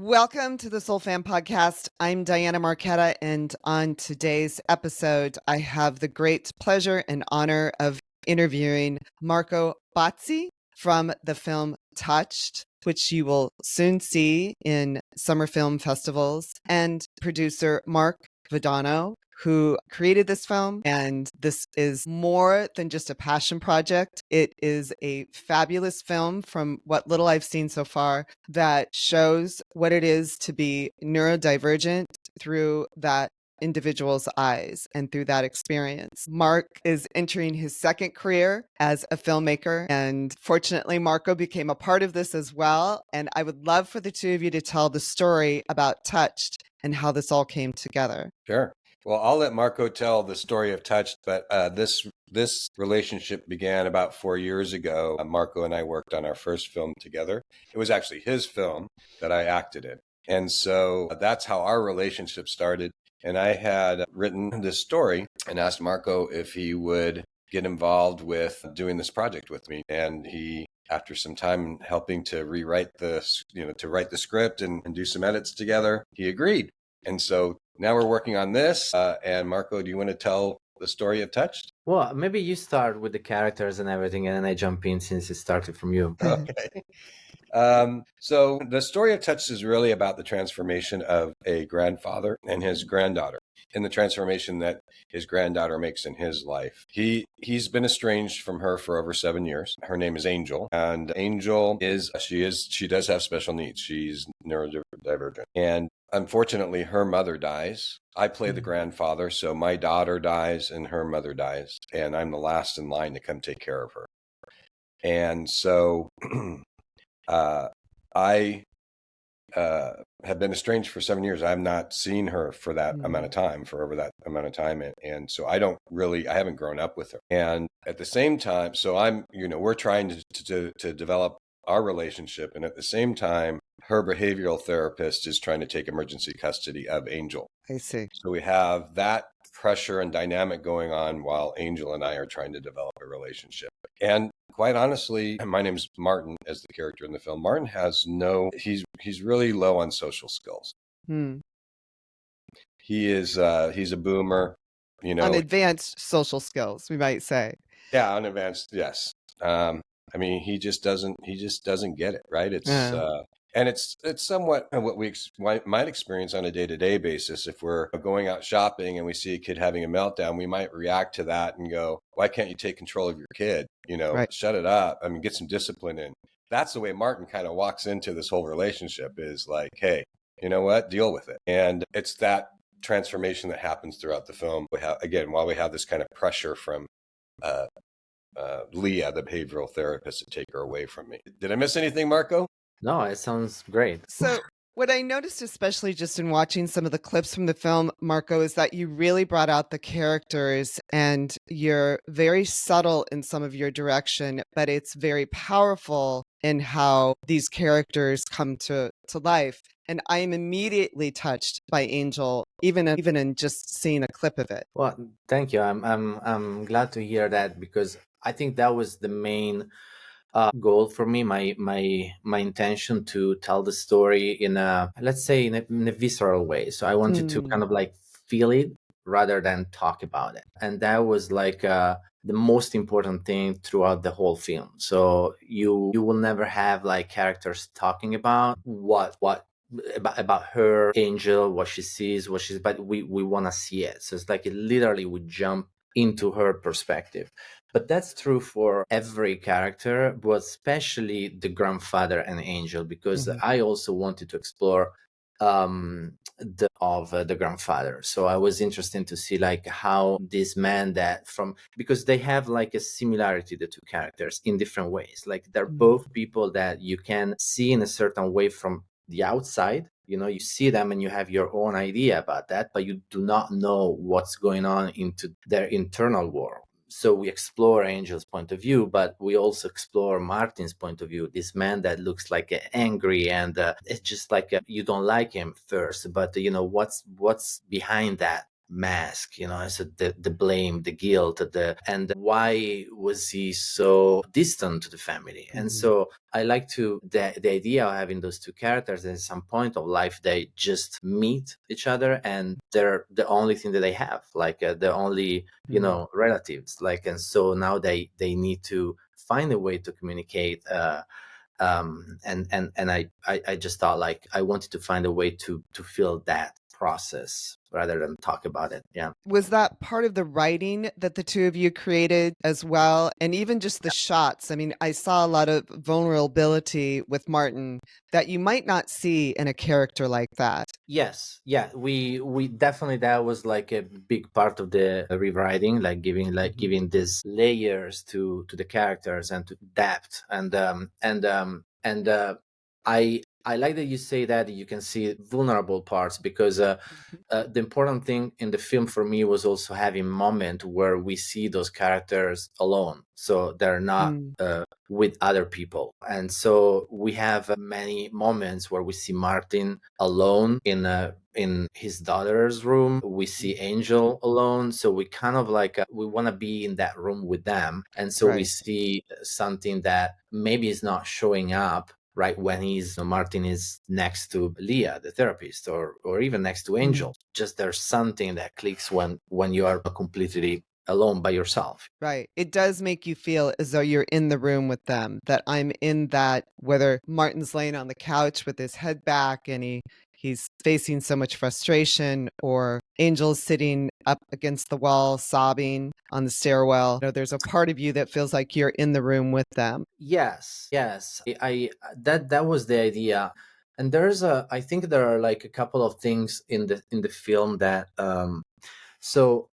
Welcome to the Soul Fam podcast. I'm Diana Marquetta, and on today's episode, I have the great pleasure and honor of interviewing Marco Bazzi from the film Touched, which you will soon see in summer film festivals, and producer Mark Vadano, who created this film. And this is more than just a passion project. It is a fabulous film from what little I've seen so far that shows what it is to be neurodivergent through that individual's eyes and through that experience. Mark is entering his second career as a filmmaker, and fortunately Marco became a part of this as well. And I would love for the two of you to tell the story about Touched and how this all came together. Sure. Well, I'll let Marco tell the story of Touched, but this relationship began about 4 years ago. Marco and I worked on our first film together. It was actually his film that I acted in. And so that's how our relationship started. And I had written this story and asked Marco if he would get involved with doing this project with me. And he, after some time helping to rewrite to write the script and do some edits together, he agreed. And so now we're working on this. And Marco, do you want to tell the story of Touched? Well, maybe you start with the characters and everything, and then I jump in since it started from you. Okay. So the story of Touched is really about the transformation of a grandfather and his granddaughter, and the transformation that his granddaughter makes in his life. He's been estranged from her for over 7 years. Her name is Angel, and Angel she does have special needs. She's neurodivergent, and unfortunately, her mother dies. I play the grandfather, so my daughter dies and her mother dies, and I'm the last in line to come take care of her. And so I have been estranged for 7 years. I have not seen her for that amount of time, for over that amount of time. And so I haven't grown up with her. And at the same time, so we're trying to develop our relationship. And at the same time, her behavioral therapist is trying to take emergency custody of Angel. I see. So we have that pressure and dynamic going on while Angel and I are trying to develop a relationship. And quite honestly, my name's Martin as the character in the film. Martin he's really low on social skills. He's a boomer, On advanced social skills, we might say. Yeah, on advanced, yes. He just doesn't get it, right? And it's somewhat what we might experience on a day-to-day basis. If we're going out shopping and we see a kid having a meltdown, we might react to that and go, why can't you take control of your kid? Right. Shut it up. Get some discipline in. That's the way Martin kind of walks into this whole relationship, is like, hey, you know what? Deal with it. And it's that transformation that happens throughout the film. While we have this kind of pressure from Leah, the behavioral therapist, to take her away from me. Did I miss anything, Marco? No, it sounds great. So what I noticed, especially just in watching some of the clips from the film, Marco, is that you really brought out the characters, and you're very subtle in some of your direction, but it's very powerful in how these characters come to life. And I am immediately touched by Angel, even in just seeing a clip of it. Well, thank you. I'm glad to hear that, because I think that was the main goal for me, my intention to tell the story in a visceral way. So I wanted to kind of like feel it rather than talk about it. And that was like the most important thing throughout the whole film. So you will never have like characters talking about about her, Angel, what she sees, but we want to see it. So it's like it literally would jump into her perspective. But that's true for every character, but especially the grandfather and Angel, because I also wanted to explore the grandfather. So I was interested to see like how this man because they have like a similarity, the two characters, in different ways. Like they're both people that you can see in a certain way from the outside. You see them and you have your own idea about that, but you do not know what's going on into their internal world. So we explore Angel's point of view, but we also explore Martin's point of view, this man that looks like angry, and it's just like you don't like him first, but what's behind that mask, so the blame, the guilt, and why was he so distant to the family? And so I like the idea of having those two characters, and at some point of life they just meet each other, and they're the only thing that they have, like the only relatives, like, and so now they need to find a way to communicate. And I just thought, like, I wanted to find a way to feel that process rather than talk about it. Yeah. Was that part of the writing that the two of you created as well? And even just the shots. I mean, I saw a lot of vulnerability with Martin that you might not see in a character like that. Yes, yeah, we definitely, that was like a big part of the rewriting, like giving these layers to the characters and to depth, and I like that you say that you can see vulnerable parts, because the important thing in the film for me was also having moment where we see those characters alone, so they're not with other people. And so we have many moments where we see Martin alone in his daughter's room. We see Angel alone, so we kind of like we want to be in that room with them, and so we see something that maybe is not showing up right when Martin is next to Leah, the therapist, or even next to Angel. Just there's something that clicks when you are completely alone by yourself. Right. It does make you feel as though you're in the room with them, that I'm in that, whether Martin's laying on the couch with his head back and he's facing so much frustration, or Angel's sitting up against the wall sobbing on the stairwell. There's a part of you that feels like you're in the room with them. Yes. I that was the idea. And I think there are like a couple of things in the film that so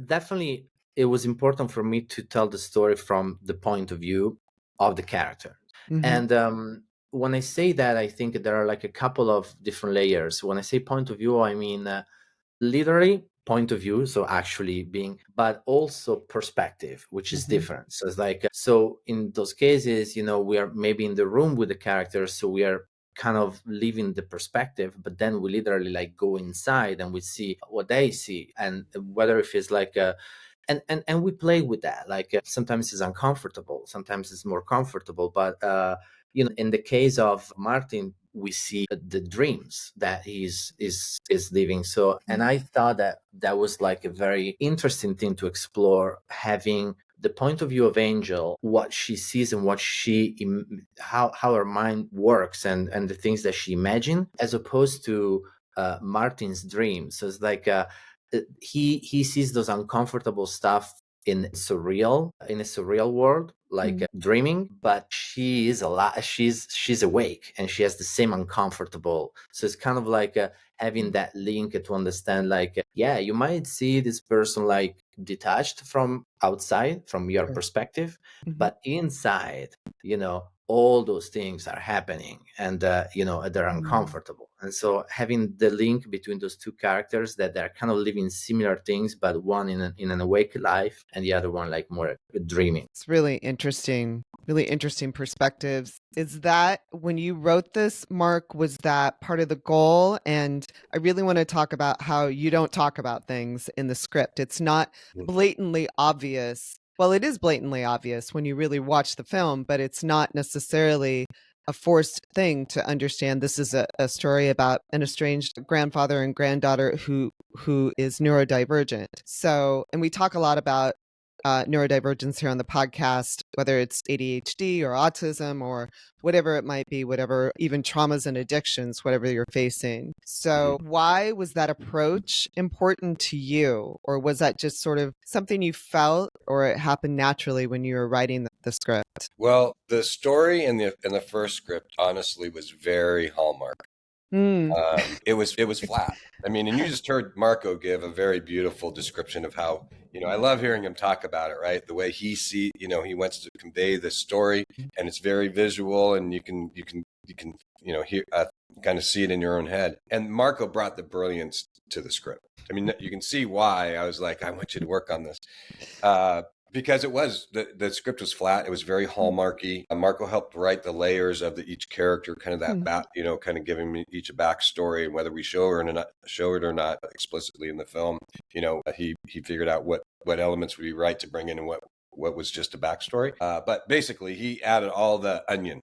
definitely it was important for me to tell the story from the point of view of the character. And when I say that, I think there are like a couple of different layers. When I say point of view, I mean literally point of view, so actually being, but also perspective, which is different. So it's like, so in those cases, we are maybe in the room with the characters, so we are kind of leaving the perspective, but then we literally like go inside and we see what they see, and whether if it's like and we play with that, like sometimes it's uncomfortable, sometimes it's more comfortable, but in the case of Martin, we see the dreams that is living. So, and I thought that was like a very interesting thing to explore, having the point of view of Angel, what she sees and what how her mind works, and the things that she imagines, as opposed to Martin's dreams. So it's like he sees those uncomfortable stuff in a surreal world, like dreaming, but she is alive, she's awake, and she has the same uncomfortable. So it's kind of like having that link to understand, like yeah, you might see this person like detached from outside, from your perspective, but inside, all those things are happening, and they're uncomfortable. And so having the link between those two characters, that they're kind of living similar things, but one in an awake life, and the other one like more dreaming. It's really interesting perspectives. Is that, when you wrote this, Mark, was that part of the goal? And I really want to talk about how you don't talk about things in the script. It's not blatantly obvious. Well, it is blatantly obvious when you really watch the film, but it's not necessarily a forced thing to understand this is a story about an estranged grandfather and granddaughter who is neurodivergent. So, and we talk a lot about neurodivergence here on the podcast, whether it's ADHD or autism or whatever it might be, whatever, even traumas and addictions, whatever you're facing. So why was that approach important to you? Or was that just sort of something you felt, or it happened naturally when you were writing the script? Well, the story in the first script honestly was very Hallmark. It was flat. I mean, and you just heard Marco give a very beautiful description of how, I love hearing him talk about it, right? The way he he wants to convey the story, and it's very visual, and you can hear, kind of see it in your own head. And Marco brought the brilliance to the script. I mean, you can see why I was like, I want you to work on this. Because it was, the script was flat. It was very hallmarky. Marco helped write the layers of each character, kind of that kind of giving me each a backstory, and whether we show it or not explicitly in the film. He figured out what elements would be right to bring in and what was just a backstory. But basically, he added all the onion,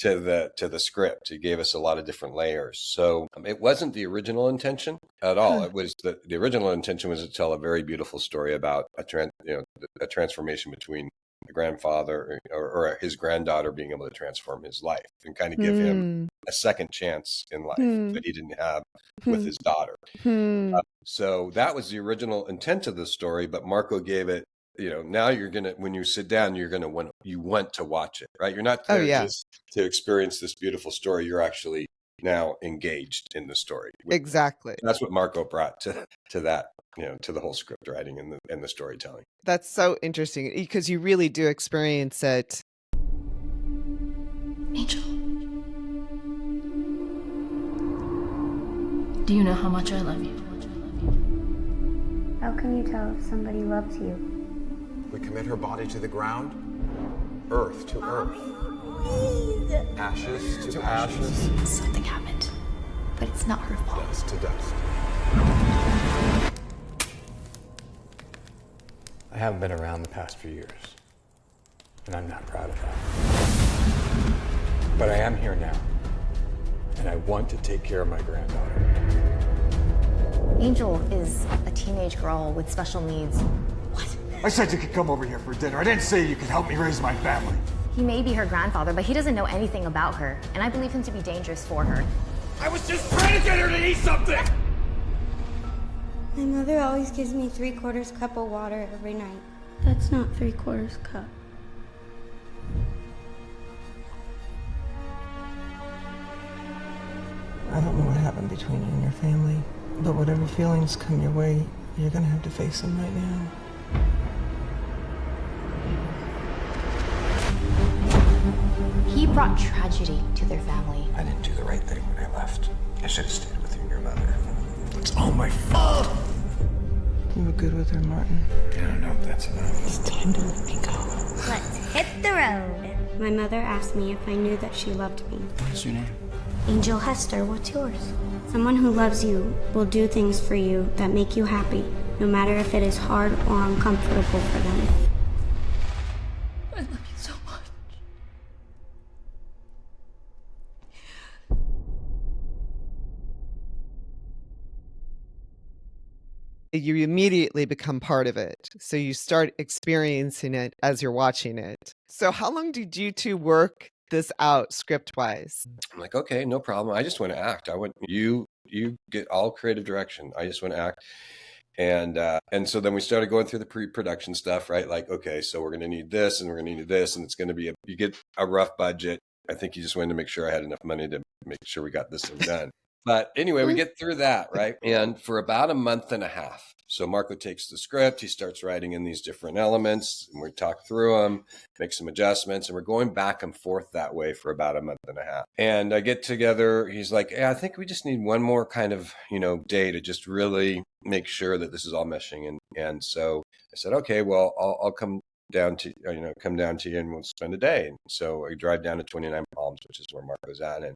to the script. He gave us a lot of different layers. So it wasn't the original intention at all. It was the original intention was to tell a very beautiful story about a transformation between the grandfather or his granddaughter being able to transform his life and kind of give him a second chance in life that he didn't have with his daughter. So that was the original intent of the story, but Marco gave it, now when you sit down, you want to watch it, right? You're not there just to experience this beautiful story. You're actually now engaged in the story. Exactly. That's what Marco brought to that, to the whole script writing and the storytelling. That's so interesting because you really do experience it. Angel, do you know how much I love you? How can you tell if somebody loves you? We commit her body to the ground, earth to earth, ashes to ashes, Something happened, but it's not her fault. dust to dust. I haven't been around the past few years, and I'm not proud of that. But I am here now, and I want to take care of my granddaughter. Angel is a teenage girl with special needs. What? I said you could come over here for dinner. I didn't say you could help me raise my family. He may be her grandfather, but he doesn't know anything about her, and I believe him to be dangerous for her. I was just trying to get her to eat something! My mother always gives me 3/4 cup of water every night. That's not 3/4 cup. I don't know what happened between you and your family, but whatever feelings come your way, you're gonna have to face them right now. He brought tragedy to their family. I didn't do the right thing when I left. I should have stayed with you and your mother. It's all my fault. You were good with her, Martin. I don't know if that's enough. It's time to let me go. Let's hit the road. My mother asked me if I knew that she loved me. What's your name? Angel Hester, what's yours? Someone who loves you will do things for you that make you happy, no matter if it is hard or uncomfortable for them. I love you so much. You immediately become part of it. So you start experiencing it as you're watching it. So how long did you two work this out script-wise? I'm like, okay, no problem. I just want to act. You get all creative direction. I just want to act. And so then we started going through the pre-production stuff, right? Like, okay, so we're going to need this and we're going to need this. And it's going to be you get a rough budget. I think you just wanted to make sure I had enough money to make sure we got this thing done. But anyway, we get through that, right? And for about a month and a half. So Marco takes the script, he starts writing in these different elements, and we talk through them, make some adjustments, and we're going back and forth that way for about a month and a half. And I get together, he's like, yeah, I think we just need one more kind of, day to just really make sure that this is all meshing. And so I said, okay, well, I'll come down to you and we'll spend a day. And so I drive down to 29 Palms, which is where Marco's at. And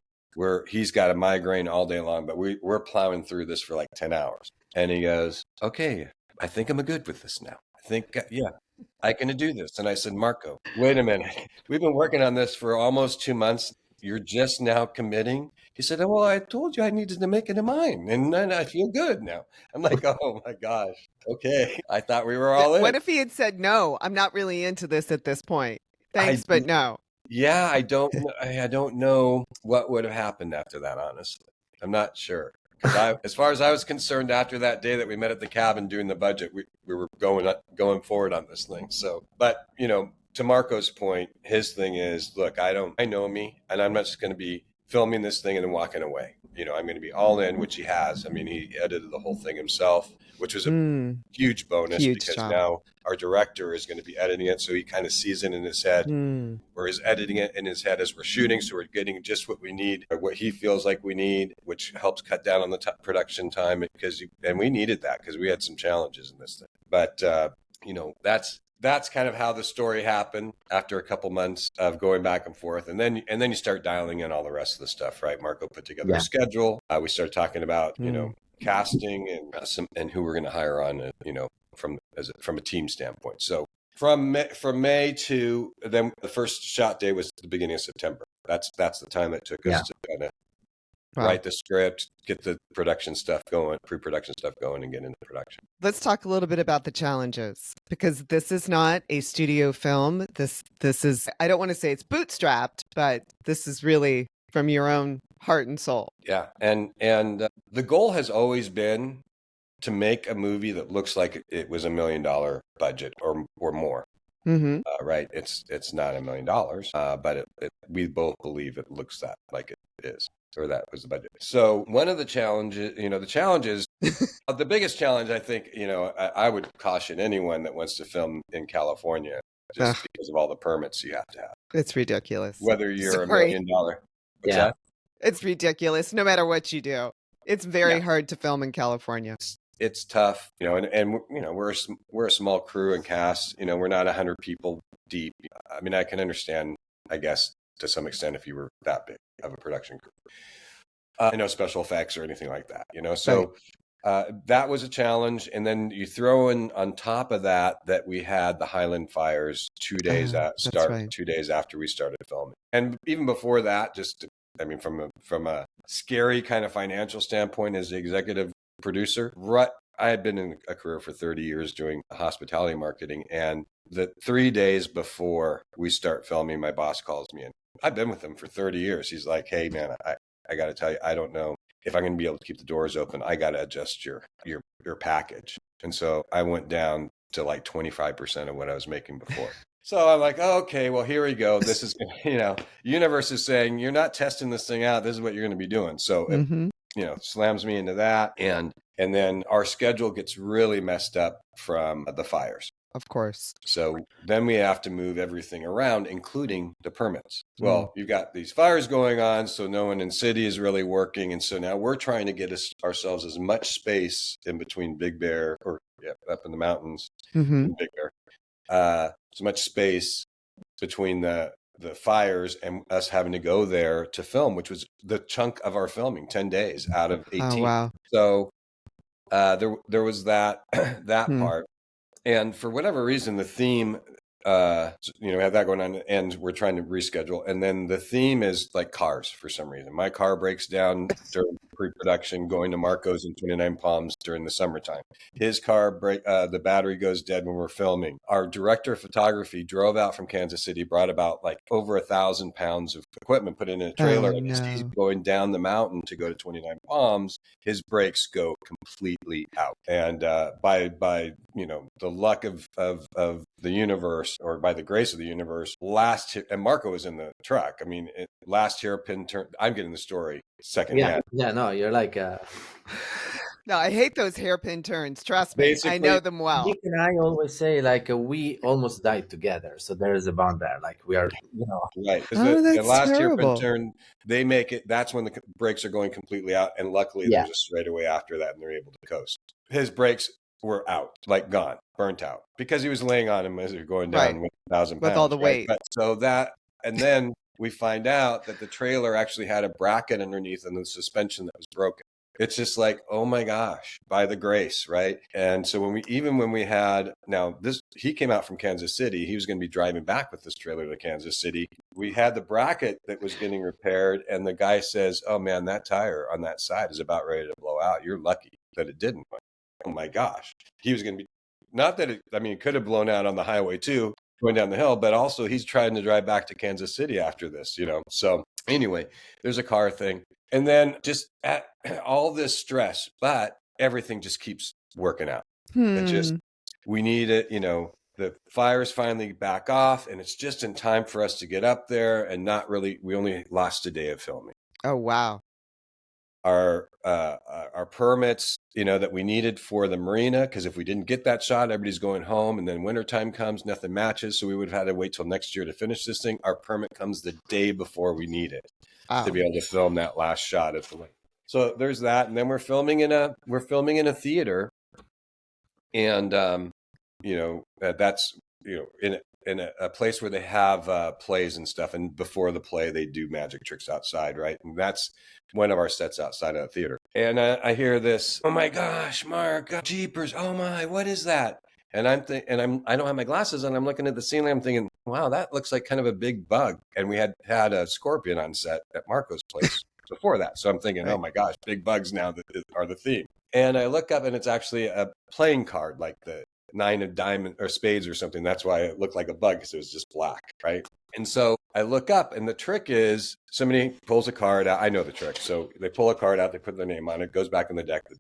he's got a migraine all day long, but we're plowing through this for like 10 hours. And he goes, okay, I think I'm good with this now. I think, yeah, I can do this. And I said, Marco, wait a minute. We've been working on this for almost 2 months. You're just now committing? He said, well, I told you I needed to make it a mine. And then I feel good now. I'm like, oh my gosh. Okay. I thought we were all in. What if he had said, no, I'm not really into this at this point. Thanks, but no. Yeah, I don't know what would have happened after that, honestly. I'm not sure. As far as I was concerned, after that day that we met at the cabin doing the budget, we were going forward on this thing. So, but to Marco's point, his thing is, look, I know me, and I'm not just going to be filming this thing and then walking away. I'm going to be all in, which he has. I mean, he edited the whole thing himself, which was a huge bonus because job. now our director is going to be editing it. So he kind of sees it in his head or is editing it in his head as we're shooting. So we're getting just what we need, or what he feels like we need, which helps cut down on the production time and we needed that because we had some challenges in this thing. But, that's kind of how the story happened after a couple months of going back and forth. And then you start dialing in all the rest of the stuff, right? Marco put together a schedule. We started talking about, casting and who we're going to hire on, from a team standpoint. So from May to then the first shot day was the beginning of September. That's the time it took us to kind of write the script, get the production stuff going, pre-production stuff going, and get into production. Let's talk a little bit about the challenges, because this is not a studio film. This is, I don't want to say it's bootstrapped, but this is really from your own heart and soul. Yeah, and the goal has always been to make a movie that looks like it was $1 million budget or more. Mm-hmm. Right? It's not $1 million, but we both believe it looks like it is. Or that was the budget. So one of the challenges, the biggest challenge, I think, I would caution anyone that wants to film in California, just because of all the permits you have to have. It's ridiculous. Whether you're $1 million. What's that? It's ridiculous. No matter what you do, it's very hard to film in California. It's tough, and we're a small crew and cast. We're not 100 people deep. I mean, I can understand, I guess, to some extent, if you were that big of a production crew. Special effects or anything like that, So that was a challenge. And then you throw in on top of that we had the Highland fires 2 days 2 days after we started filming. And even before that, from a scary kind of financial standpoint as the executive producer, I had been in a career for 30 years doing hospitality marketing. And the 3 days before we start filming, my boss calls me in. I've been with him for 30 years. He's like, hey, man, I got to tell you, I don't know if I'm going to be able to keep the doors open. I got to adjust your package. And so I went down to like 25% of what I was making before. So I'm like, oh, okay, well, here we go. This is, universe is saying, you're not testing this thing out. This is what you're going to be doing. So it, slams me into that. And then our schedule gets really messed up from the fires. Of course. So then we have to move everything around, including the permits. Well, you've got these fires going on, so no one in city is really working. And so now we're trying to get ourselves as much space in between Big Bear, up in the mountains, in Big Bear, as much space between the fires and us having to go there to film, which was the chunk of our filming, 10 days out of 18. Oh, wow. So there was that part. And for whatever reason, the theme, we have that going on, and we're trying to reschedule. And then the theme is like cars for some reason. My car breaks down during pre-production, going to Marco's in 29 Palms during the summertime. His car the battery goes dead when we're filming. Our director of photography drove out from Kansas City, brought about like over 1,000 pounds of equipment, put it in a trailer, and as he's going down the mountain to go to 29 Palms, his brakes go completely out. And by the luck of the universe, or by the grace of the universe, and Marco was in the truck. I mean, last hairpin turn. I'm getting the story secondhand. Yeah, no, you're like. No, I hate those hairpin turns. Trust me, I know them well. Nick and I always say, like, we almost died together. So there is a bond there. Like, we are, Right. Oh, the that's last terrible. hairpin turn, they make it, that's when the brakes are going completely out. And luckily, there's a straightaway after that, and they're able to coast. His brakes were out, like gone, burnt out, because he was laying on him as he was going down with 1,000 pounds. With all the weight. But so that, and then we find out that the trailer actually had a bracket underneath and the suspension that was broken. It's just like, oh my gosh, by the grace, right? And so when we had, he came out from Kansas City, he was going to be driving back with this trailer to Kansas City. We had the bracket that was getting repaired, and the guy says, oh man, that tire on that side is about ready to blow out. You're lucky that it didn't. Oh my gosh. He was going to be, not that it could have blown out on the highway too, going down the hill, but also he's trying to drive back to Kansas City after this, So anyway, there's a car thing. And then just at all this stress, but everything just keeps working out. We need it, the fires finally back off, and it's just in time for us to get up there, and not really, we only lost a day of filming. Oh, wow. Our permits, that we needed for the marina, because if we didn't get that shot, everybody's going home, and then wintertime comes, nothing matches, so we would have had to wait till next year to finish this thing. Our permit comes the day before we need it to be able to film that last shot at the lake. So there's that, and then we're filming in a theater, and that's in a place where they have plays and stuff, and before the play they do magic tricks outside, right? And that's one of our sets outside of the theater. And I hear this, oh my gosh, Mark, jeepers, oh my, what is that? And I don't have my glasses on. I'm looking at the ceiling. I'm thinking, wow, that looks like kind of a big bug. And we had a scorpion on set at Marco's place before that. So I'm thinking, Right. oh my gosh, big bugs now that are the theme. And I look up and it's actually a playing card, like the 9 of diamond or spades or something. That's why it looked like a bug, because it was just black, right? And so I look up, and the trick is somebody pulls a card out. I know the trick. So they pull a card out, they put their name on it, goes back in the deck. The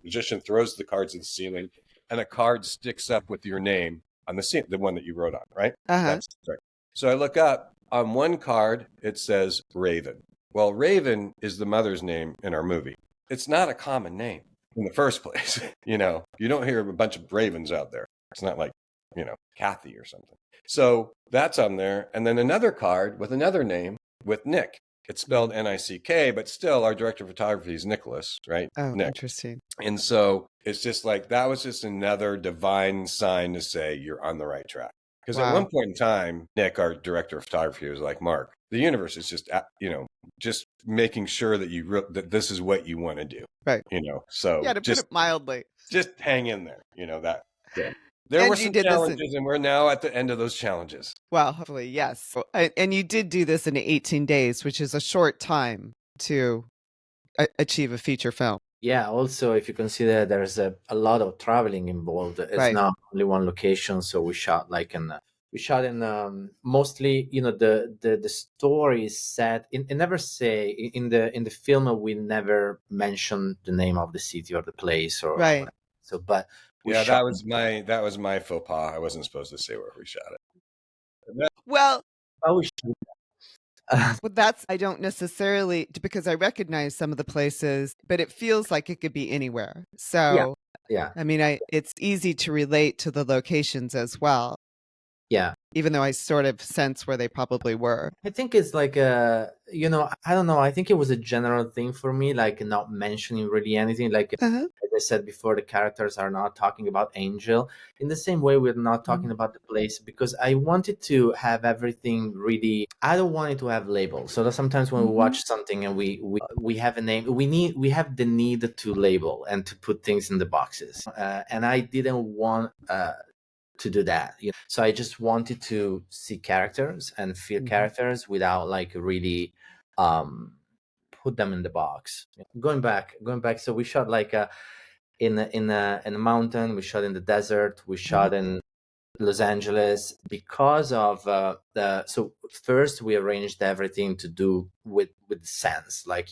magician throws the cards to the ceiling, and a card sticks up with your name on the one that you wrote on, right? That's the trick. So I look up, on one card, it says Raven. Well, Raven is the mother's name in our movie. It's not a common name in the first place. You don't hear a bunch of Ravens out there. It's not like, Kathy or something. So that's on there. And then another card with another name with Nick. It's spelled N-I-C-K, but still our director of photography is Nicholas, right? Oh, Nick. interesting. And so it's just like, that was just another divine sign to say you're on the right track. Because at one point in time, Nick, our director of photography, was like, Mark, the universe is just, just making sure that that this is what you want to do. Right. So yeah, to put it mildly. Just hang in there, that. Yeah. There were some challenges, and we're now at the end of those challenges. Well, hopefully, yes. And you did do this in 18 days, which is a short time to achieve a feature film. Yeah, also, if you consider there's a lot of traveling involved, it's not only one location. So we shot in mostly, the story is set in never say in the film, we never mention the name of the city or the place or right. So, but that was my faux pas. I wasn't supposed to say where we shot it. Well, I don't necessarily, because I recognize some of the places, but it feels like it could be anywhere. So, yeah. I mean, it's easy to relate to the locations as well. Yeah. Even though I sort of sense where they probably were. I think it's like I don't know. I think it was a general thing for me, like not mentioning really anything. Like as I said before, the characters are not talking about Angel. In the same way, we're not talking about the place, because I wanted to have everything really. I don't want it to have labels. So that sometimes when we watch something and we have a name, we have the need to label and to put things in the boxes. And I didn't want to do that. So I just wanted to see characters and feel characters without like really put them in the box. Going back. So we shot like in a mountain. We shot in the desert. We shot in Los Angeles because of so first we arranged everything to do with sense, like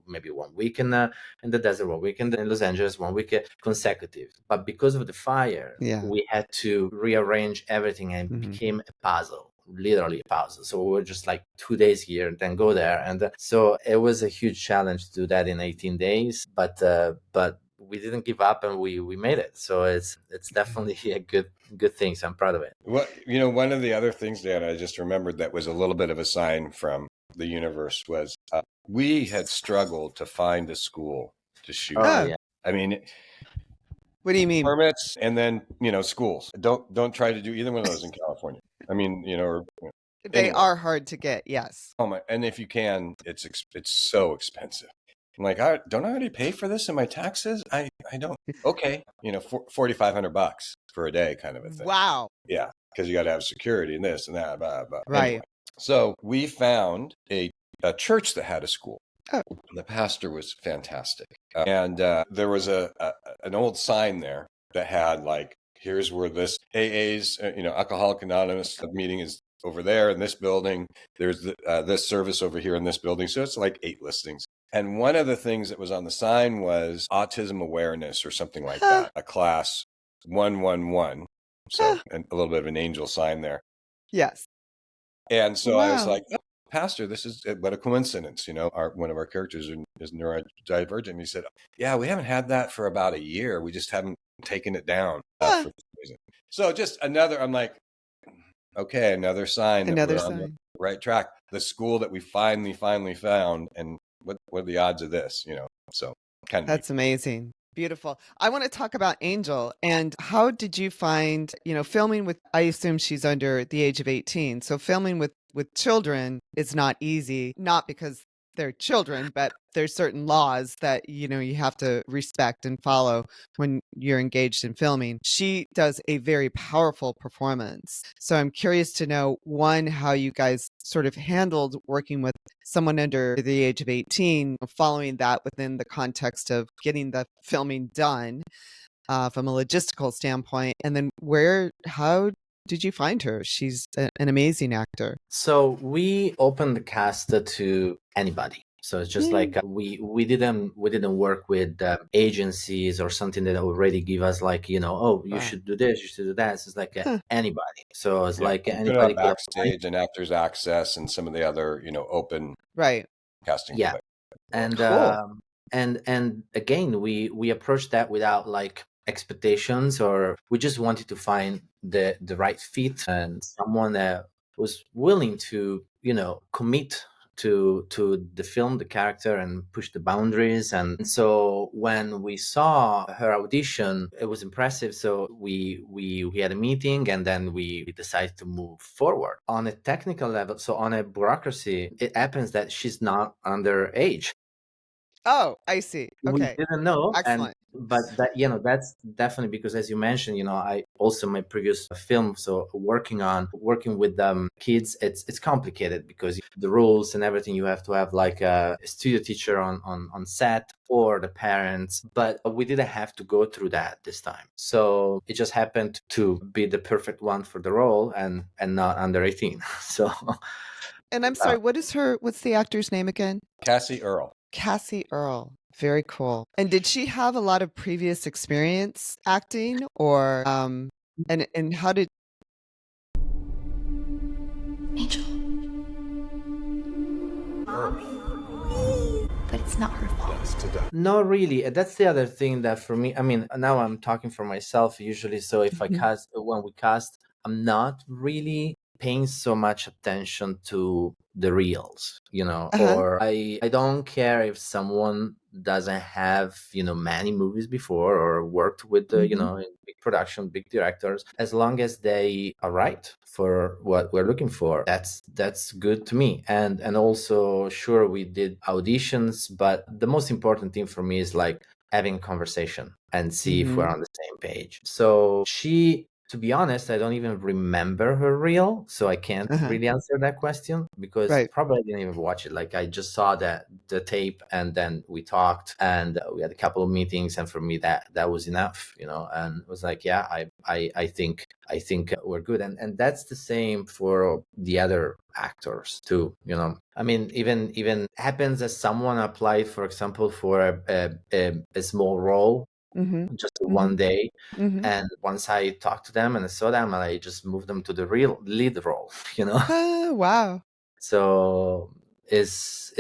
maybe 1 week in the desert, 1 week in Los Angeles, 1 week consecutive. But because of the fire, we had to rearrange everything, and it became a puzzle, literally a puzzle. So we were just like 2 days here, then go there, and so it was a huge challenge to do that in 18 days. But we didn't give up, and we made it. So it's definitely a good thing. So I'm proud of it. Well, one of the other things, Dan, I just remembered that was a little bit of a sign from the universe was we had struggled to find a school to shoot. Oh, yeah. I mean, what do you mean? Permits, and then schools. Don't try to do either one of those in California. I mean, they are hard to get. Yes. Oh my! And if you can, it's so expensive. I'm like, don't I already pay for this in my taxes? I don't. Okay, $4,500 for a day, kind of a thing. Wow. Yeah, because you got to have security and this and that. Blah, blah. Right. Anyway, so we found a church that had a school. Oh. The pastor was fantastic, and there was an old sign there that had like, here's where this AA's, Alcoholic Anonymous meeting is over there in this building. There's this service over here in this building. So it's like 8 listings. And one of the things that was on the sign was autism awareness or something like that, a class 111. So and a little bit of an angel sign there. Yes. And so I was like, oh, Pastor, this is what a coincidence. One of our characters is neurodivergent. He said, yeah, we haven't had that for about a year. We just haven't taken it down for some reason. So just I'm like, okay, another sign that we're on the right track. The school that we finally found, and what are the odds of this? So kind of that's amazing. Beautiful. I want to talk about Angel and how did you find, filming with, I assume she's under the age of 18. So filming with children is not easy, not because they're children, but there's certain laws that, you have to respect and follow when you're engaged in filming. She does a very powerful performance. So I'm curious to know, one, how you guys sort of handled working with someone under the age of 18, following that within the context of getting the filming done from a logistical standpoint. And then how did you find her? She's an amazing actor. So we opened the cast to anybody. So it's just like we didn't work with agencies or something that already give us like, oh, you should do this, you should do that. So it's like anybody. So it's like You could anybody have could apply. Backstage and Actors Access and some of the other, open Right. casting. Yeah. And Cool. and again, we approached that without like expectations, or we just wanted to find the right fit and someone that was willing to commit to the film, the character, and push the boundaries. And so when we saw her audition, it was impressive. So we had a meeting, and then we decided to move forward on a technical level. So on a bureaucracy, it happens that she's not underage. Oh, I see. We Okay. didn't know. Excellent. But that, that's definitely because, as you mentioned, I also, my previous film, so working with kids, it's complicated because the rules and everything, you have to have like a studio teacher on set, or the parents, but we didn't have to go through that this time. So it just happened to be the perfect one for the role, and not under 18. So And I'm sorry, what's the actor's name again? Cassie Earl. Cassie Earl. Very cool. And did she have a lot of previous experience acting, or and how did Angel. But it's not her fault. not really. That's the other thing that for me, I mean, now I'm talking for myself usually. So if when we cast, I'm not really paying so much attention to the reels, or I don't care if someone doesn't have, many movies before, or worked with, in big production, big directors, as long as they are right for what we're looking for. That's good to me. And also, sure, we did auditions, but the most important thing for me is like having a conversation and see if we're on the same page. So to be honest, I don't even remember her reel, so I can't really answer that question, because Right. probably I didn't even watch it. Like, I just saw the tape, and then we talked, and we had a couple of meetings, and for me that was enough, and it was like, yeah, I think we're good, and that's the same for the other actors too. I mean, even happens as someone applied, for example, for a small role, just one day. And once I talked to them and I saw them, and I just moved them to the real lead role, Oh, wow. So it's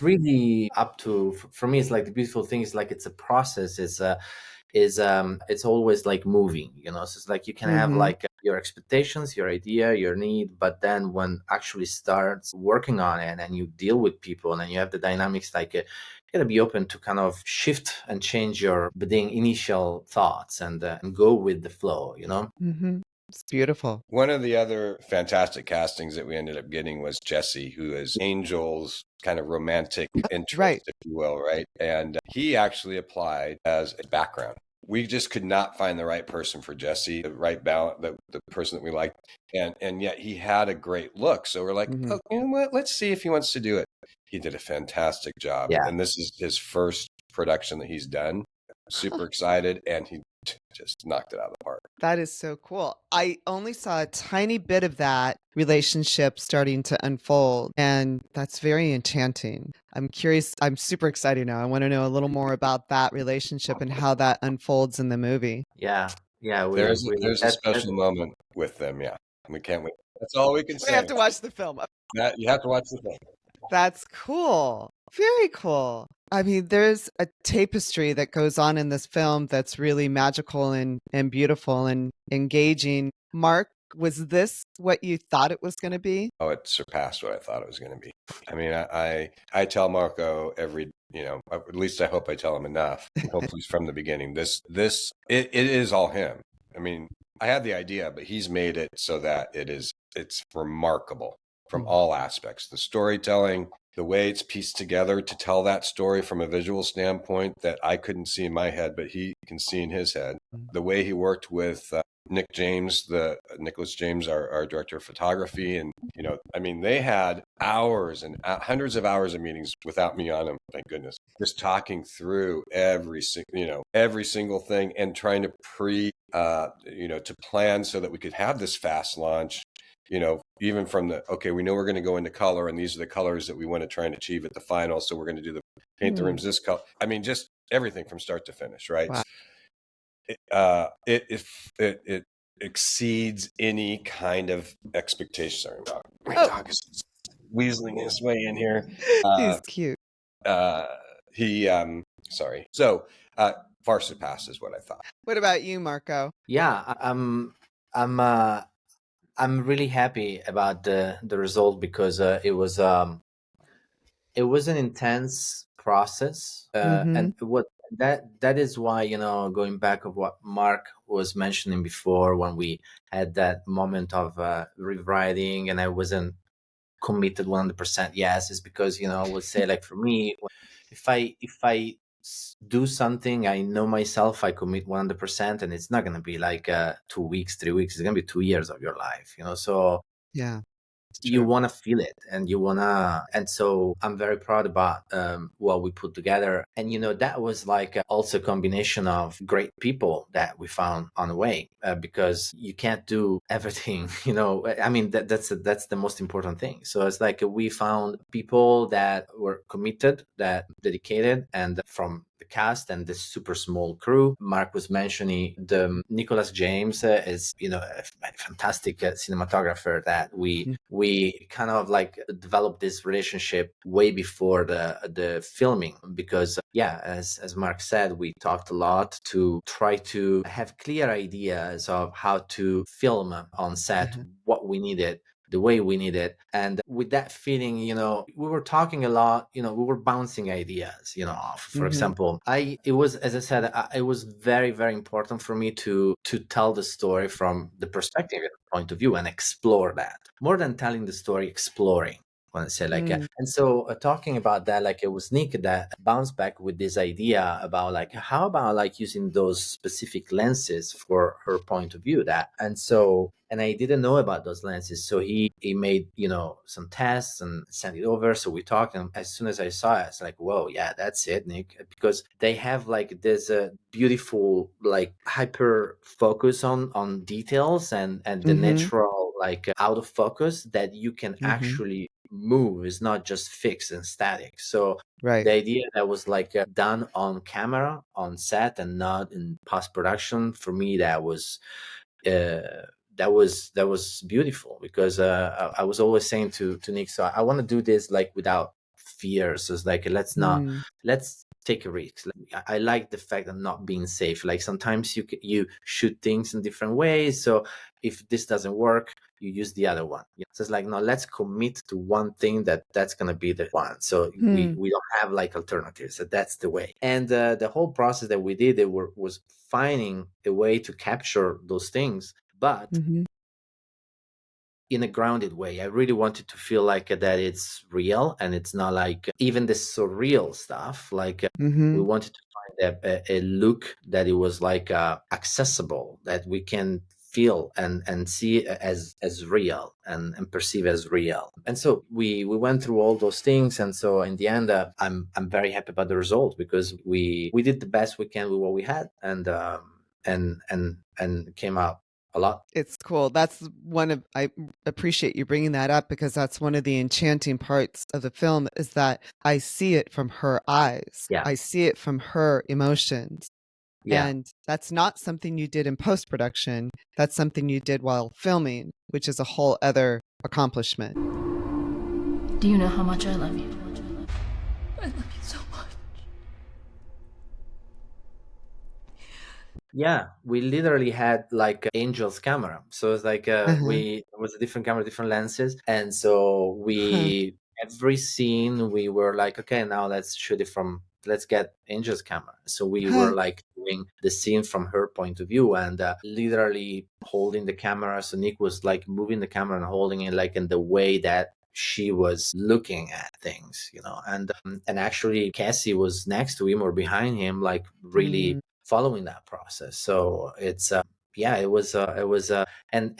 really up to, for me, it's like the beautiful thing is like, it's a process. It's always like moving, so it's like you can have like your expectations, your idea, your need, but then when actually starts working on it, and you deal with people, and you have the dynamics, like you gotta be open to kind of shift and change your initial thoughts, and go with the flow. It's beautiful. One of the other fantastic castings that we ended up getting was Jesse, who is Angel's kind of romantic interest, Right. if you will, right? And he actually applied as a background. We just could not find the right person for Jesse, the right balance, the person that we liked. And yet he had a great look. So we're like, oh, you know what? Let's see if he wants to do it. He did a fantastic job. Yeah. And this is his first production that he's done. Super excited. And he just knocked it out of the park. That is so cool. I only saw a tiny bit of that relationship starting to unfold, and that's very enchanting. I'm curious. I'm super excited now. I want to know a little more about that relationship and how that unfolds in the movie. Yeah. There's a special moment with them. Yeah. We can't wait. That's all we can say. We have to watch the film. You have to watch the film. That's cool. Very cool. I mean, there's a tapestry that goes on in this film that's really magical and beautiful and engaging. Mark, was this what you thought it was going to be? Oh, it surpassed what I thought it was going to be. I mean, I tell Marco every At least I hope I tell him enough. Hopefully from the beginning, it is all him. I mean, I had the idea, but he's made it so that it's remarkable from all aspects. The storytelling, the way it's pieced together to tell that story from a visual standpoint that I couldn't see in my head, but he can see in his head. The way he worked with Nicholas James, our director of photography. And, they had hours and hundreds of hours of meetings without me on them, thank goodness, just talking through every single thing and trying to to plan so that we could have this fast launch, even from we know we're going to go into color and these are the colors that we want to try and achieve at the final. So we're going to do paint the rooms this color. I mean, just everything from start to finish, right? Wow. It exceeds any kind of expectation. Sorry, my dog is weaseling his way in here. He's cute. Sorry. So far surpasses what I thought. What about you, Marco? Yeah, I'm really happy about the result because it was an intense process, and what that is why, going back of what Mark was mentioning before, when we had that moment of rewriting and I wasn't committed 100% yes, is because I would say, like, for me, if I do something, I know myself, I commit 100%, and it's not going to be like 2 weeks, 3 weeks, it's going to be 2 years of your life, so yeah, you want to feel it, and so I'm very proud about what we put together. And that was like also a combination of great people that we found on the way, because you can't do everything. I mean, that's the most important thing. So it's like we found people that were committed, that dedicated, and from the cast and the super small crew. Mark was mentioning the Nicholas James is a fantastic cinematographer that we kind of like developed this relationship way before the filming, because as Mark said, we talked a lot to try to have clear ideas of how to film on set, what we needed, the way we need it. And with that feeling, we were talking a lot, we were bouncing ideas, off. For example, it was, as I said, it was very, very important for me to tell the story from the perspective and point of view and explore that more than telling the story, exploring. When I say and so talking about that, like, it was Nick that bounced back with this idea about like, how about like using those specific lenses for her point of view, and I didn't know about those lenses. So he made, some tests and sent it over. So we talked, and as soon as I saw it, it's like, whoa, yeah, that's it, Nick. Because they have like this beautiful, like, hyper focus on details and the natural, like, out of focus that you can actually move. Is not just fixed and static. So the idea that was like done on camera, on set, and not in post-production, for me, that was beautiful, because I was always saying to Nick, so I want to do this like without fear. So it's like, let's take a risk. I like the fact of not being safe. Like, sometimes you shoot things in different ways, so if this doesn't work, you use the other one. So it's like, no, let's commit to one thing that's going to be the one. So we don't have like alternatives. So that's the way. And the whole process that we did, was finding a way to capture those things, but in a grounded way. I really wanted to feel like that it's real, and it's not like even the surreal stuff. Like we wanted to find a look that it was like accessible, that we can feel and see as real and perceive as real. And so we went through all those things, and so in the end, I'm very happy about the result, because we did the best we can with what we had, and came out a lot. It's cool. That's I appreciate you bringing that up, because that's one of the enchanting parts of the film, is that I see it from her eyes. Yeah. I see it from her emotions. Yeah. And that's not something you did in post-production. That's something you did while filming, which is a whole other accomplishment. Do you know how much I love you? I love you so much. Yeah, we literally had like Angel's camera. So it's like it was a different camera, different lenses. And so we every scene we were like, okay, now let's get Angel's camera. So we were like doing the scene from her point of view, and literally holding the camera. So Nick was like moving the camera and holding it like in the way that she was looking at things, and actually Cassie was next to him or behind him, like really following that process. So it's yeah, it was and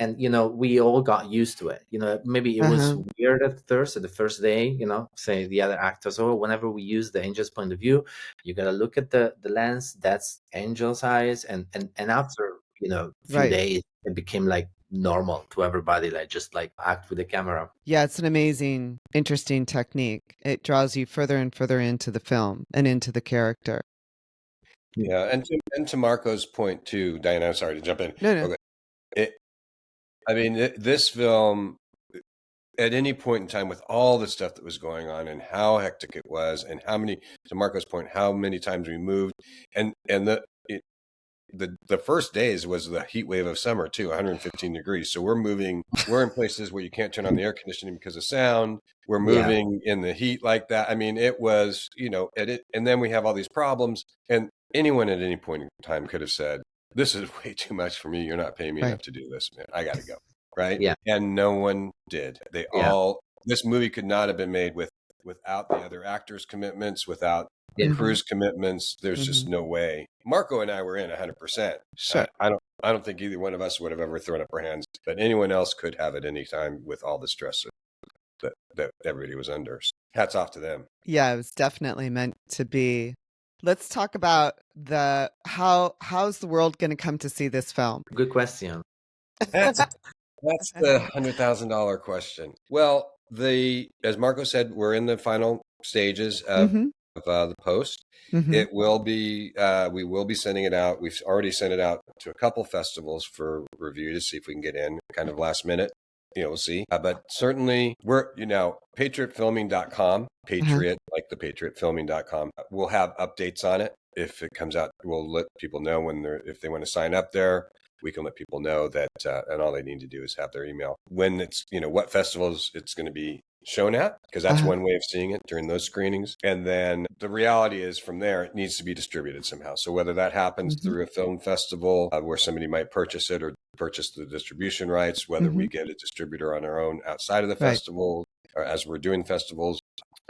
we all got used to it. Maybe it was weird at first, at the first day, say the other actors, whenever we use the Angel's point of view, you gotta look at the lens, that's Angel's eyes, and after a few days it became like normal to everybody, like just like act with the camera. Yeah, it's an amazing, interesting technique. It draws you further and further into the film and into the character. Yeah, and to Marco's point too, Diana, I'm sorry to jump in. No. Okay. This film, at any point in time, with all the stuff that was going on and how hectic it was, and to Marco's point, how many times we moved, and the first days was the heat wave of summer too, 115 degrees. So we're in places where you can't turn on the air conditioning because of sound. We're moving in the heat like that. I mean, it was, and then we have all these problems, and anyone at any point in time could have said, this is way too much for me. You're not paying me enough to do this, man. I got to go. Right. Yeah. And no one did. This movie could not have been made without the other actors' commitments, without the crew's commitments. There's just no way. Marco and I were in 100%. Sure. I don't think either one of us would have ever thrown up our hands, but anyone else could have at any time with all the stress that everybody was under. Hats off to them. Yeah, it was definitely meant to be. Let's talk about how's the world going to come to see this film? Good question. That's the $100,000 question. Well, as Marco said, we're in the final stages of the post. It will be, we will be sending it out. We've already sent it out to a couple festivals for review to see if we can get in kind of last minute. We'll see. But certainly we're, patriotfilming.com, Patriot, like the patriotfilming.com. We'll have updates on it. If it comes out, we'll let people know if they want to sign up there. We can let people know that, and all they need to do is have their email. When it's, what festivals it's going to be shown at, because that's one way of seeing it during those screenings. And then the reality is from there, it needs to be distributed somehow. So whether that happens through a film festival where somebody might purchase it or purchase the distribution rights, whether we get a distributor on our own outside of the festival or as we're doing festivals.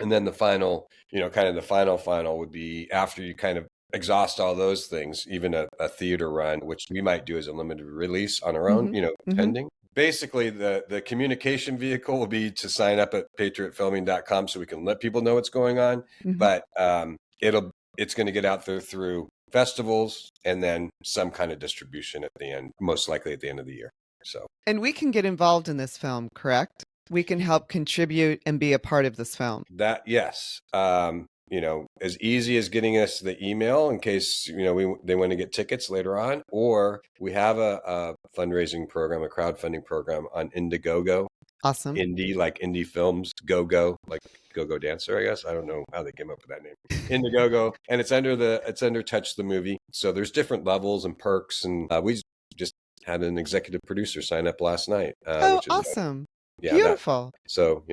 And then the final, kind of the final would be after you kind of exhaust all those things, even a theater run, which we might do as a limited release on our own, pending. Basically, the communication vehicle will be to sign up at patriotfilming.com so we can let people know what's going on. But it's going to get out there through festivals and then some kind of distribution at the end, most likely at the end of the year. So, and we can get involved in this film, correct? We can help contribute and be a part of this film. Yes. As easy as getting us the email in case, they want to get tickets later on, or we have a fundraising program, a crowdfunding program on Indiegogo. Awesome. Indie, like indie films, go-go, like go-go dancer, I guess. I don't know how they came up with that name. Indiegogo. And it's under Touch the Movie. So there's different levels and perks. And we just had an executive producer sign up last night. Which is awesome. Yeah, beautiful. So,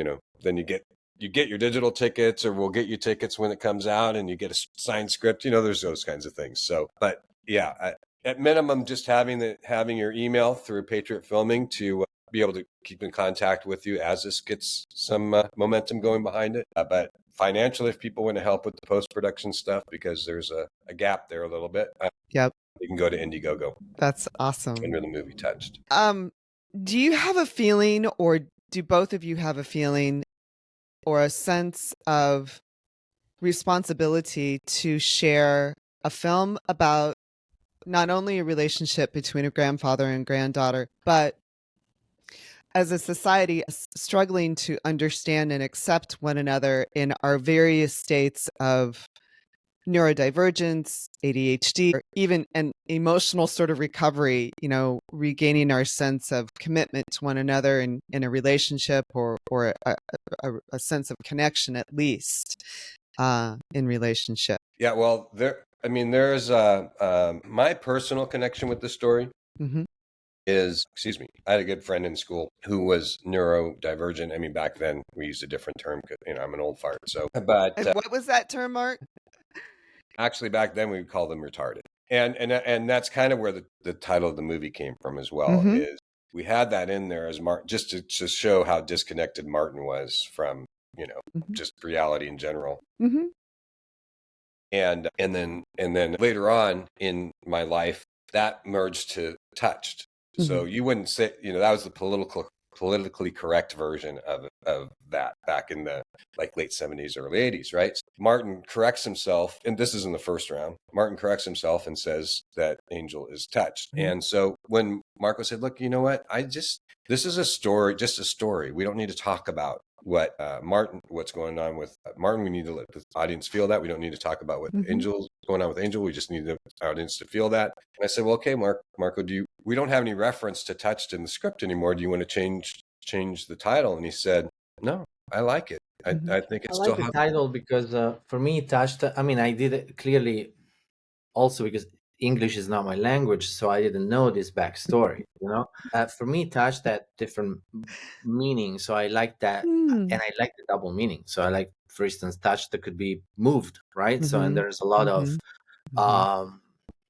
then you get your digital tickets, or we'll get you tickets when it comes out, and you get a signed script. There's those kinds of things. So, but yeah, at minimum, just having your email through Patriot Filming to be able to keep in contact with you as this gets some momentum going behind it. But financially, if people want to help with the post-production stuff, because there's a gap there a little bit, you can go to Indiegogo. That's awesome. Under the movie Touched. Do you have a feeling, or do both of you have a feeling or a sense of responsibility to share a film about not only a relationship between a grandfather and granddaughter, but as a society struggling to understand and accept one another in our various states of neurodivergence, ADHD, or even an emotional sort of recovery, regaining our sense of commitment to one another in a relationship or a sense of connection, at least in relationship. Yeah, well, there's my personal connection with the story is, excuse me, I had a good friend in school who was neurodivergent. I mean, back then we used a different term because, I'm an old fart. So, but And what was that term, Mark? actually back then we would call them retarded. And that's kind of where the title of the movie came from as well, Mhm. is we had that in there as Martin, just to show how disconnected Martin was from, Mhm. just reality in general. Mhm. And then later on in my life, that merged to touched. So you wouldn't say, that was the politically correct version of that back in the late 70s, early 80s, right? So Martin corrects himself, and this is in the first round. Martin corrects himself and says that Angel is touched. Mhm. And so when Marco said, look, you know what? This is a story, just a story. We don't need to talk about what's going on with Martin. We need to let the audience feel that. We don't need to talk about what Angel's going on with Angel. We just need the audience to feel that. And I said, well, okay, Marco, we don't have any reference to touched in the script anymore. Do you want to change the title? And he said, no, I like it. I think I it's like still the hot. title because for me, touched. I mean, I did it clearly also because English is not my language, so I didn't know this backstory. For me, touched had different meaning, so I like that, Mm. and I like the double meaning. So I like, for instance, touched that could be moved, right? So, and Mhm. there's a lot of Mhm. Mhm.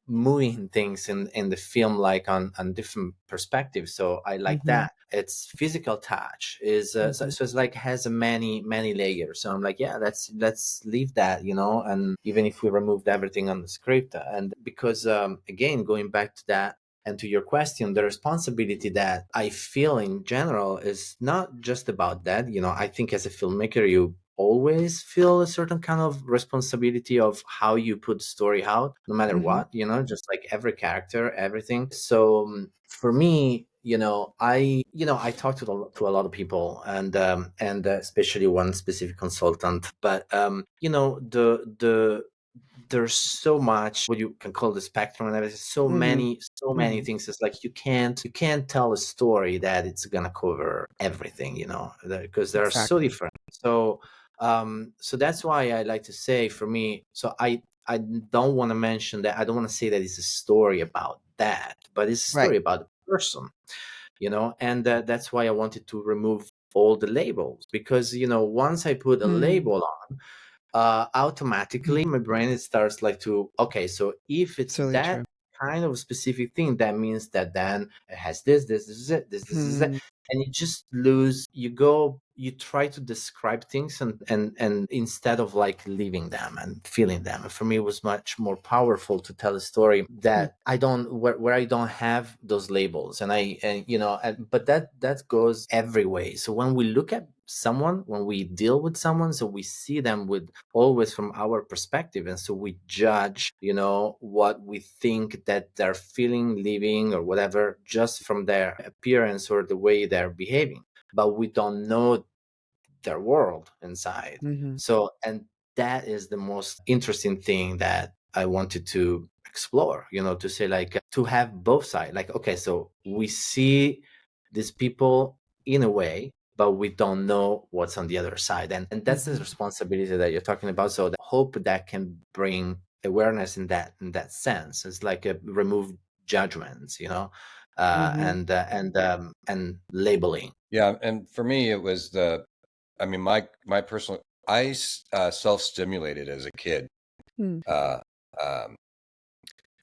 moving things in the film, like on different perspectives. So I like Mhm. that. Its physical touch is so it's like has a many layers. So I'm like, yeah, let's leave that, and even if we removed everything on the script, and because again, going back to that and to your question, the responsibility that I feel in general is not just about that. I think as a filmmaker, you always feel a certain kind of responsibility of how you put the story out, no matter what, just like every character, everything. So for me, I talked to a lot of people, and especially one specific consultant, but the there's so much what you can call the spectrum and everything, so many things. It's like you can't tell a story that it's gonna cover everything, because they're so Exactly. different. So that's why I like to say, for me, so I don't want to mention that. I don't want to say that it's a story about that, but it's a Right. story about the person, and that's why I wanted to remove all the labels, because once I put a label on, automatically my brain starts like to, okay, so if it's It's really that true. kind of specific thing, that means that then it has this is it, this is it, and you just lose. You try to describe things, and instead of like living them and feeling them. For me, it was much more powerful to tell a story that I don't, where I don't have those labels, but that goes every way. So when we look at someone, when we deal with someone, so we see them with always from our perspective, and so we judge what we think that they're feeling, living, or whatever, just from their appearance or the way they're behaving, but we don't know their world inside. So, and that is the most interesting thing that I wanted to explore, to say, like, to have both sides, like, okay, so we see these people in a way, but we don't know what's on the other side, and that's the responsibility that you're talking about. So the hope that can bring awareness in that sense. It's like a remove judgments, and labeling. Yeah. And for me, it was my personal, I self-stimulated as a kid. Uh, um,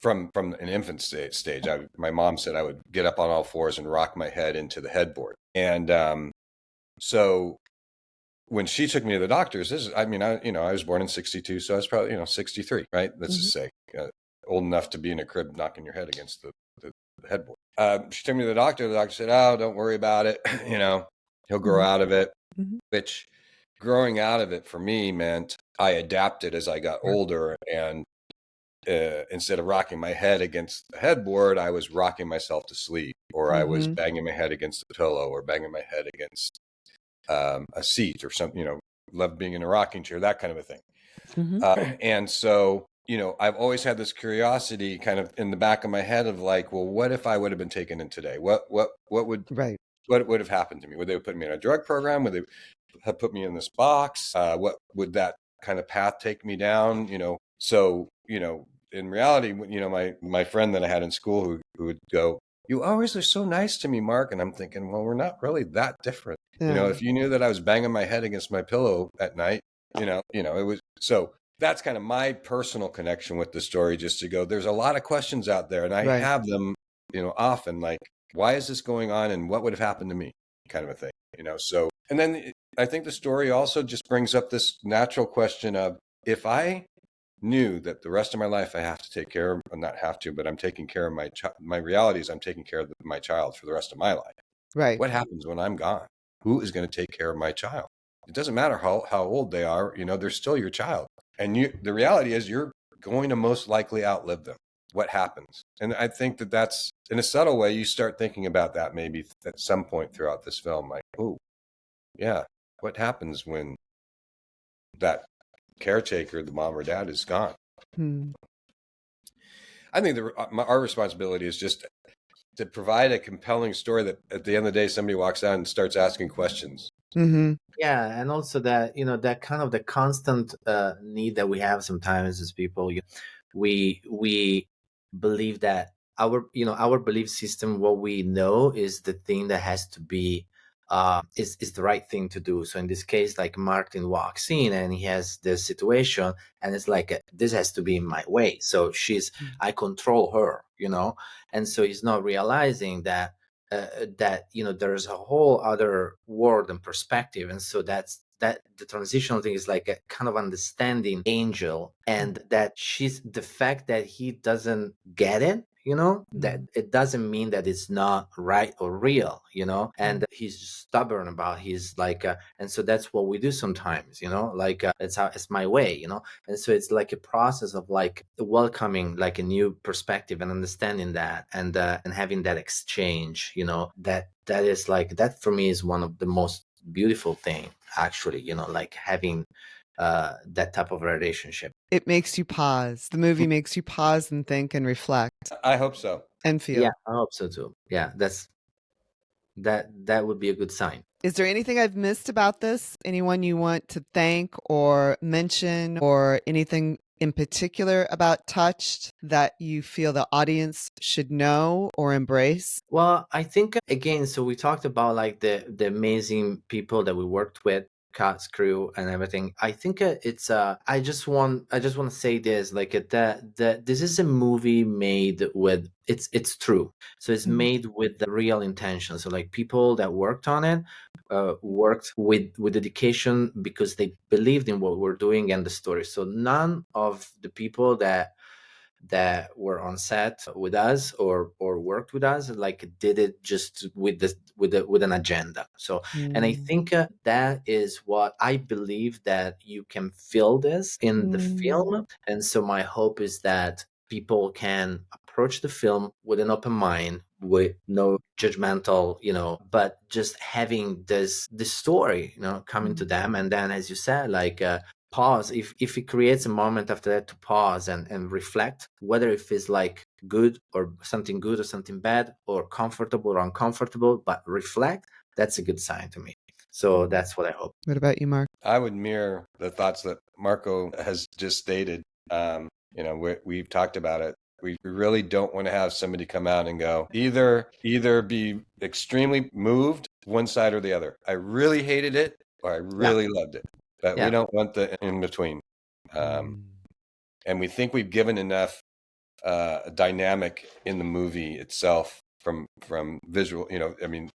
from an infant stage. My mom said I would get up on all fours and rock my head into the headboard. And so when she took me to the doctors, I was born in 62, so I was probably, 63, right? Let's just say old enough to be in a crib knocking your head against the headboard. She took me to the doctor. The doctor said, oh, don't worry about it. He'll grow out of it, which growing out of it for me meant I adapted as I got older, and instead of rocking my head against the headboard, I was rocking myself to sleep, or I was banging my head against the pillow, or banging my head against a seat or something, love being in a rocking chair, that kind of a thing. And so, I've always had this curiosity kind of in the back of my head of like, well, what if I would have been taken in today? What would have happened to me? Would they have put me in a drug program? Would they have put me in this box? What would that kind of path take me down? So, in reality, my friend that I had in school who would go, you always are so nice to me, Mark. And I'm thinking, well, we're not really that different. You know, Yeah. if you knew that I was banging my head against my pillow at night, it was so that's kind of my personal connection with the story, just to go, there's a lot of questions out there, and I Right. have them, often, like, why is this going on and what would have happened to me, kind of a thing, so, and then I think the story also just brings up this natural question of, if I knew that the rest of my life I have to take care of, or not have to, but I'm taking care of my reality is I'm taking care of my child for the rest of my life. Right. What happens when I'm gone? Who is going to take care of my child? It doesn't matter how old they are, they're still your child. And the reality is you're going to most likely outlive them. What happens? And I think that that's, in a subtle way, you start thinking about that maybe at some point throughout this film, like, oh, yeah, what happens when that caretaker, the mom or dad, is gone? Hmm. I think our responsibility is just to provide a compelling story that at the end of the day, somebody walks out and starts asking questions. Mm-hmm. Yeah, and also that that kind of the constant need that we have sometimes as people. We believe that our belief system, what we know is the thing that has to be is the right thing to do. So in this case, like Martin walks in and he has this situation, and it's like this has to be in my way. So I control her, and so he's not realizing that there's a whole other world and perspective, and so that the transitional thing is like a kind of understanding Angel, and that she's the fact that he doesn't get it, that it doesn't mean that it's not right or real, and he's stubborn about his like and so that's what we do sometimes, like it's my way, and so it's like a process of like welcoming like a new perspective and understanding that, and having that exchange, that is like that for me is one of the most beautiful thing, actually, like having that type of relationship. It makes you pause. The movie makes you pause and think and reflect I hope so. and feel. Yeah, I hope so too. Yeah, that would be a good sign. Is there anything I've missed about this? Anyone you want to thank or mention, or anything in particular about Touched that you feel the audience should know or embrace? Well, I think again, so we talked about like the amazing people that we worked with, cast, crew, and everything. I think it's I just want to say this, like that this is a movie made with it's true. So it's made with the real intention. So like people that worked on it worked with dedication because they believed in what we're doing and the story. So none of the people that were on set with us or worked with us like did it just with an agenda. So and I think that is what I believe, that you can feel this in the film. And so my hope is that people can approach the film with an open mind, with no judgmental, but just having this story, coming to them. And then, as you said, like pause, if it creates a moment after that to pause and reflect, whether it feels like good or something bad, or comfortable or uncomfortable, but reflect, that's a good sign to me. So that's what I hope. What about you, Mark? I would mirror the thoughts that Marco has just stated. We've talked about it. We really don't want to have somebody come out and go, either be extremely moved one side or the other. I really hated it, or I really loved it. But we don't want the in between. And we think we've given enough dynamic in the movie itself, from visual,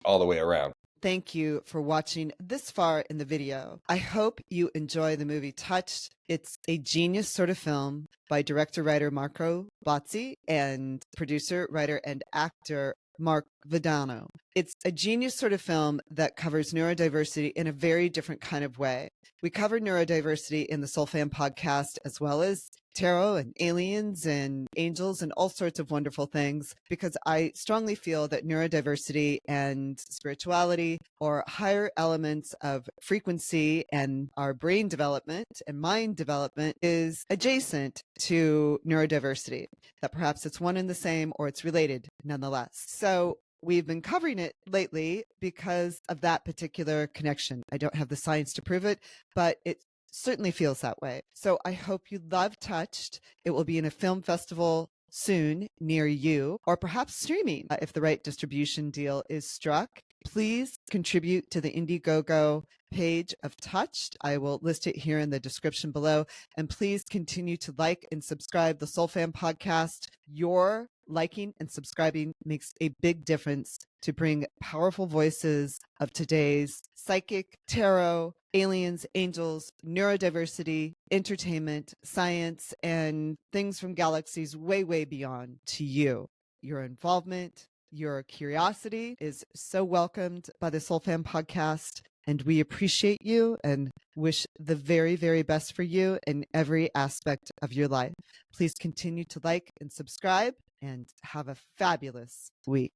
all the way around. Thank you for watching this far in the video. I hope you enjoy the movie Touched. It's a genius sort of film by director-writer Marco Bazzi and producer, writer, and actor Mark Vidano. It's a genius sort of film that covers neurodiversity in a very different kind of way. We covered neurodiversity in the Soul Fam podcast, as well as tarot and aliens and angels and all sorts of wonderful things, because I strongly feel that neurodiversity and spirituality, or higher elements of frequency and our brain development and mind development, is adjacent to neurodiversity, that perhaps it's one and the same, or it's related nonetheless. So we've been covering it lately because of that particular connection. I don't have the science to prove it, but it certainly feels that way. So I hope you love Touched. It will be in a film festival soon near you, or perhaps streaming if the right distribution deal is struck. Please contribute to the Indiegogo page of Touched. I will list it here in the description below. And please continue to like and subscribe the Soul Fam podcast. Your liking and subscribing makes a big difference to bring powerful voices of today's psychic, tarot, aliens, angels, neurodiversity, entertainment, science, and things from galaxies way, way beyond to you. Your involvement, your curiosity is so welcomed by the Soul Fam podcast, and we appreciate you and wish the very, very best for you in every aspect of your life. Please continue to like and subscribe, and have a fabulous week.